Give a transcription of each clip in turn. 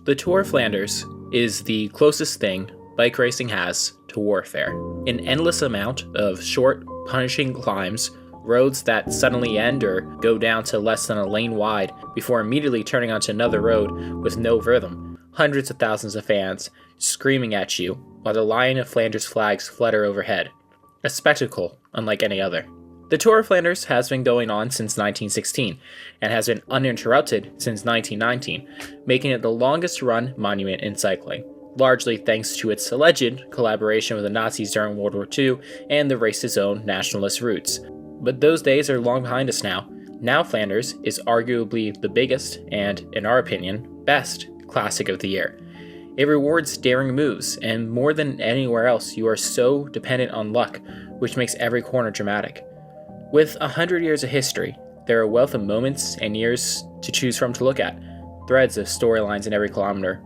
The Tour of Flanders is the closest thing bike racing has to warfare. An endless amount of short, punishing climbs, roads that suddenly end or go down to less than a lane wide before immediately turning onto another road with no rhythm. Hundreds of thousands of fans screaming at you while the Lion of Flanders flags flutter overhead. A spectacle unlike any other. The Tour of Flanders has been going on since 1916 and has been uninterrupted since 1919, making it the longest run monument in cycling, largely thanks to its alleged collaboration with the Nazis during World War II and the race's own nationalist roots. But those days are long behind us now. Now Flanders is arguably the biggest and, in our opinion, best classic of the year. It rewards daring moves, and more than anywhere else, you are so dependent on luck, which makes every corner dramatic. With 100 years of history, there are a wealth of moments and years to choose from to look at, threads of storylines in every kilometer.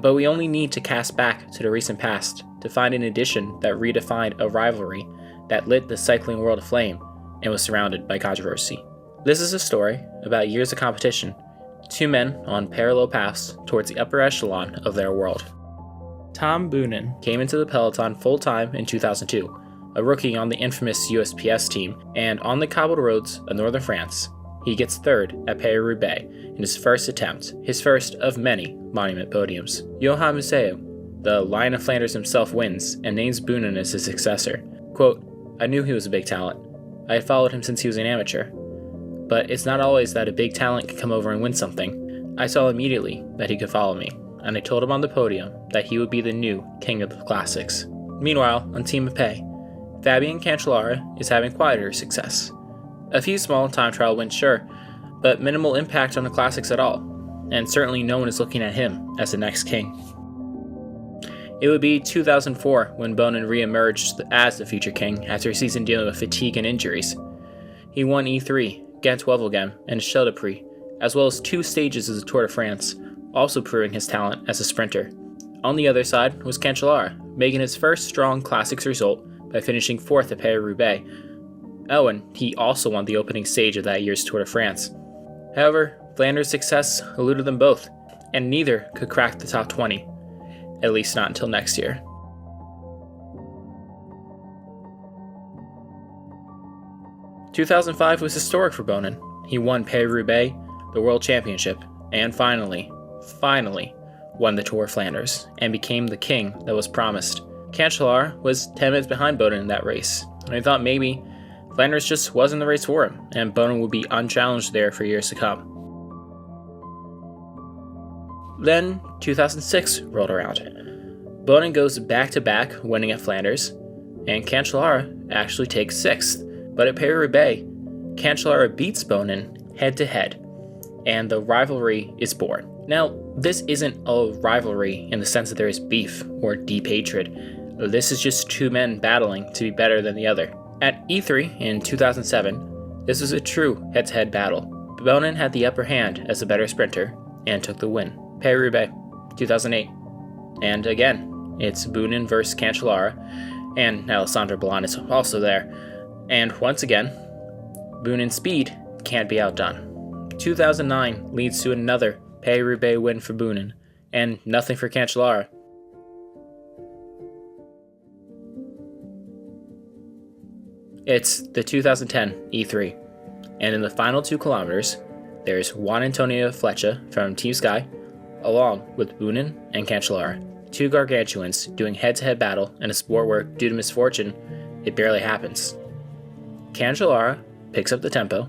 But we only need to cast back to the recent past to find an edition that redefined a rivalry that lit the cycling world aflame and was surrounded by controversy. This is a story about years of competition, two men on parallel paths towards the upper echelon of their world. Tom Boonen came into the peloton full-time in 2002, a rookie on the infamous USPS team, and on the cobbled roads of northern France, he gets third at Paris-Roubaix in his first attempt, his first of many monument podiums. Johan Museeuw, the Lion of Flanders himself, wins and names Boonen as his successor. Quote, "I knew he was a big talent. I had followed him since he was an amateur. But it's not always that a big talent can come over and win something. I saw immediately that he could follow me, and I told him on the podium that he would be the new king of the classics." Meanwhile, on Team Epée, Fabian Cancellara is having quieter success. A few small time trial wins, sure, but minimal impact on the classics at all, and certainly no one is looking at him as the next king. It would be 2004 when Boonen re-emerged as the future king after a season dealing with fatigue and injuries. He won E3, Ghent-Wevelgem, and Châteauprix, as well as 2 stages of the Tour de France, also proving his talent as a sprinter. On the other side was Cancellara, making his first strong classics result by finishing 4th at Paris-Roubaix. Oh, and he also won the opening stage of that year's Tour de France. However, Flanders' success eluded them both, and neither could crack the top 20, at least not until next year. "2005 was historic for Boonen. He won Paris-Roubaix, the World Championship, and finally, won the Tour of Flanders, and became the king that was promised. Cancellara was 10 minutes behind Boonen in that race, and I thought maybe Flanders just wasn't the race for him, and Boonen would be unchallenged there for years to come. Then 2006 rolled around. Boonen goes back-to-back winning at Flanders, and Cancellara actually takes 6th, but at Paris-Roubaix, Cancellara beats Boonen head-to-head, and the rivalry is born. Now, this isn't a rivalry in the sense that there is beef or deep hatred. This is just 2 men battling to be better than the other. At E3 in 2007, this was a true head-to-head battle. Boonen had the upper hand as the better sprinter and took the win. Paris-Roubaix, 2008. And again, it's Boonen versus Cancellara, and Alessandro Ballan is also there. And once again, Boonen's speed can't be outdone. 2009 leads to another Paris-Roubaix win for Boonen, and nothing for Cancellara. It's the 2010 E3, and in the final 2 kilometers, there's Juan Antonio Flecha from Team Sky, along with Boonen and Cancellara, 2 gargantuans doing head-to-head battle in a sport where, due to misfortune, it barely happens. Cancellara picks up the tempo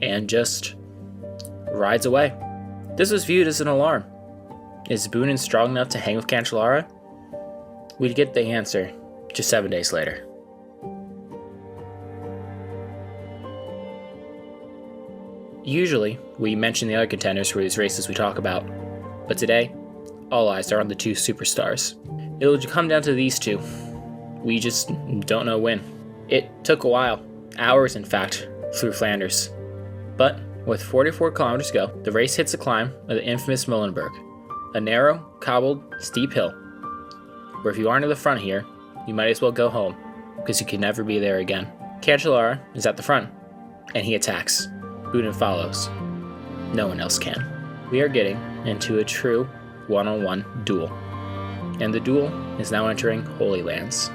and just rides away. This was viewed as an alarm. Is Boonen strong enough to hang with Cancellara? We'd get the answer just 7 days later. Usually, we mention the other contenders for these races we talk about, but today, all eyes are on the 2 superstars. It'll come down to these 2. We just don't know when. It took a while, hours in fact, through Flanders. But with 44 kilometers to go, the race hits a climb of the infamous Molenberg, a narrow, cobbled, steep hill, where if you aren't at the front here, you might as well go home, because you can never be there again. Cancellara is at the front, and he attacks. Boonen follows. No one else can. We are getting into a true one-on-one duel. And the duel is now entering Holy Lands.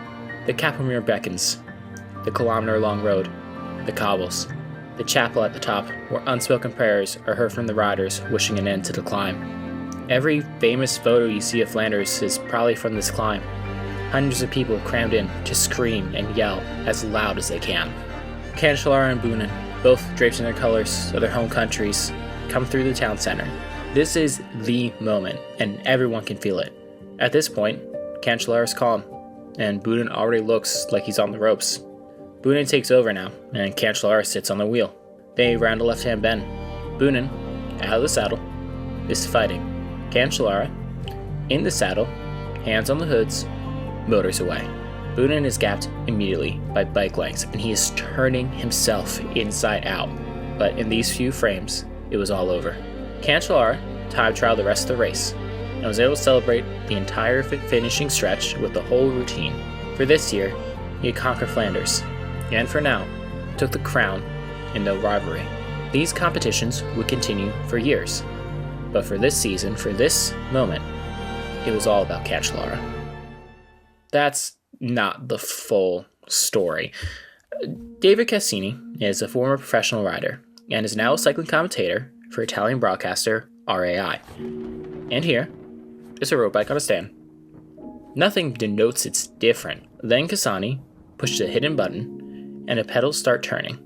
The Capomir beckons, the kilometer-long road, the cobbles, the chapel at the top where unspoken prayers are heard from the riders wishing an end to the climb. Every famous photo you see of Flanders is probably from this climb. Hundreds of people crammed in to scream and yell as loud as they can. Cancellara and Boonen, both draped in their colors of their home countries, come through the town center. This is the moment, and everyone can feel it. At this point, Cancellara is calm, and Boonen already looks like he's on the ropes. Boonen takes over now, and Cancellara sits on the wheel. They round a left-hand bend. Boonen, out of the saddle, is fighting. Cancellara, in the saddle, hands on the hoods, motors away. Boonen is gapped immediately by bike lengths, and he is turning himself inside out. But in these few frames, it was all over. Cancellara time trialed the rest of the race, and was able to celebrate the entire finishing stretch with the whole routine. For this year, he had conquered Flanders, and for now, took the crown in the rivalry. These competitions would continue for years, but for this season, for this moment, it was all about Cancellara. That's not the full story. David Cassini is a former professional rider, and is now a cycling commentator for Italian broadcaster RAI. And here is a road bike on a stand. Nothing denotes it's different. Then Cassini pushed a hidden button, and the pedals start turning,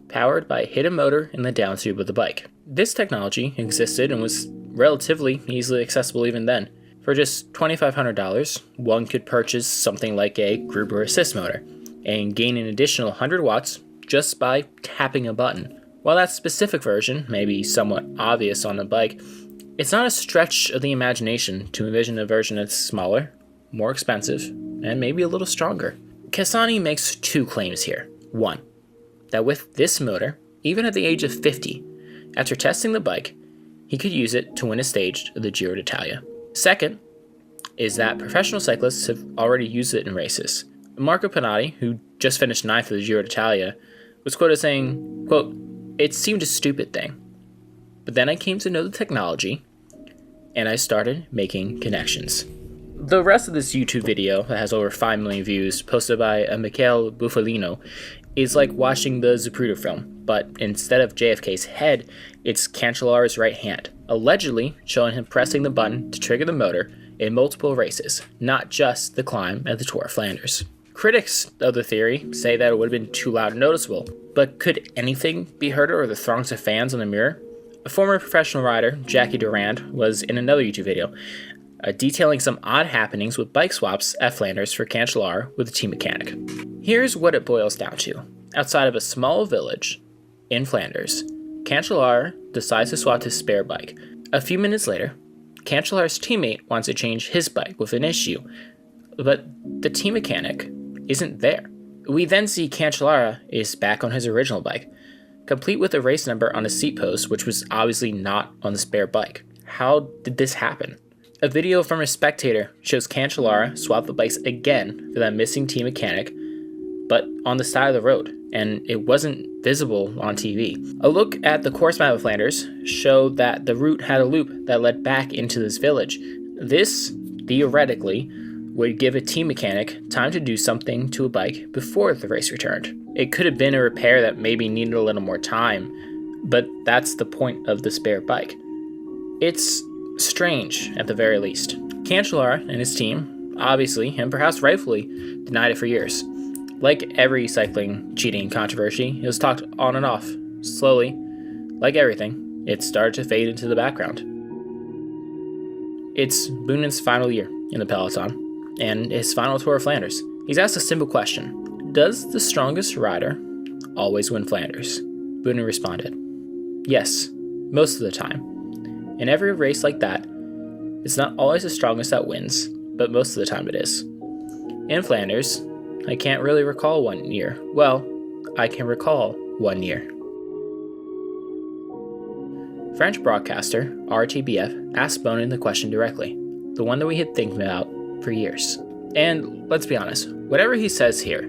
powered by a hidden motor in the down tube of the bike. This technology existed and was relatively easily accessible even then. For just $2,500, one could purchase something like a Gruber assist motor, and gain an additional 100 watts just by tapping a button. While that specific version may be somewhat obvious on a bike, it's not a stretch of the imagination to envision a version that's smaller, more expensive, and maybe a little stronger. Cassini makes two claims here. One, that with this motor, even at the age of 50, after testing the bike, he could use it to win a stage of the Giro d'Italia. Second, is that professional cyclists have already used it in races. Marco Panatti, who just finished 9th of the Giro d'Italia, was quoted as saying, quote, "It seemed a stupid thing. But then I came to know the technology, and I started making connections." The rest of this YouTube video that has over 5 million views, posted by Michele Bufalino, is like watching the Zapruder film, but instead of JFK's head, it's Cancellara's right hand, allegedly showing him pressing the button to trigger the motor in multiple races, not just the climb at the Tour of Flanders. Critics of the theory say that it would have been too loud and noticeable, but could anything be heard over the throngs of fans in the mirror? A former professional rider, Jackie Durand, was in another YouTube video, detailing some odd happenings with bike swaps at Flanders for Cancellara with a team mechanic. Here's what it boils down to. Outside of a small village in Flanders, Cancellara decides to swap his spare bike. A few minutes later, Cancellara's teammate wants to change his bike with an issue, but the team mechanic isn't there. We then see Cancellara is back on his original bike, complete with a race number on a seat post, which was obviously not on the spare bike. How did this happen? A video from a spectator shows Cancellara swap the bikes again for that missing team mechanic, but on the side of the road, and it wasn't visible on TV. A look at the course map of Flanders showed that the route had a loop that led back into this village. This, theoretically, would give a team mechanic time to do something to a bike before the race returned. It could have been a repair that maybe needed a little more time, but that's the point of the spare bike. It's strange, at the very least. Cancellara and his team, obviously, and perhaps rightfully, denied it for years. Like every cycling cheating controversy, it was talked on and off. Slowly, like everything, it started to fade into the background. It's Boonen's final year in the peloton, and his final Tour of Flanders. He's asked a simple question: does the strongest rider always win Flanders? Boonen responded, yes, most of the time. In every race like that, it's not always the strongest that wins, but most of the time it is. In Flanders, I can't really recall one year. Well, I can recall one year. French broadcaster RTBF asked Boonen the question directly, the one that we had thinking about for years. And let's be honest, whatever he says here,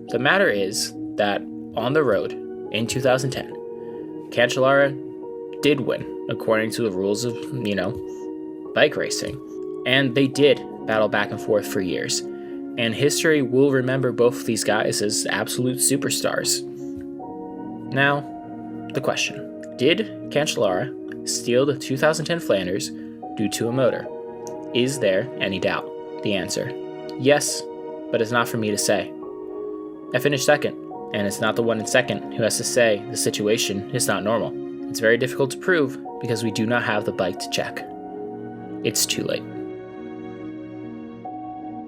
the matter is that on the road in 2010, Cancellara did win, according to the rules of, bike racing. And they did battle back and forth for years. And history will remember both of these guys as absolute superstars. Now, the question. Did Cancellara steal the 2010 Flanders due to a motor? Is there any doubt? The answer, yes, but it's not for me to say. I finished second, and it's not the one in second who has to say the situation is not normal. It's very difficult to prove because we do not have the bike to check. It's too late.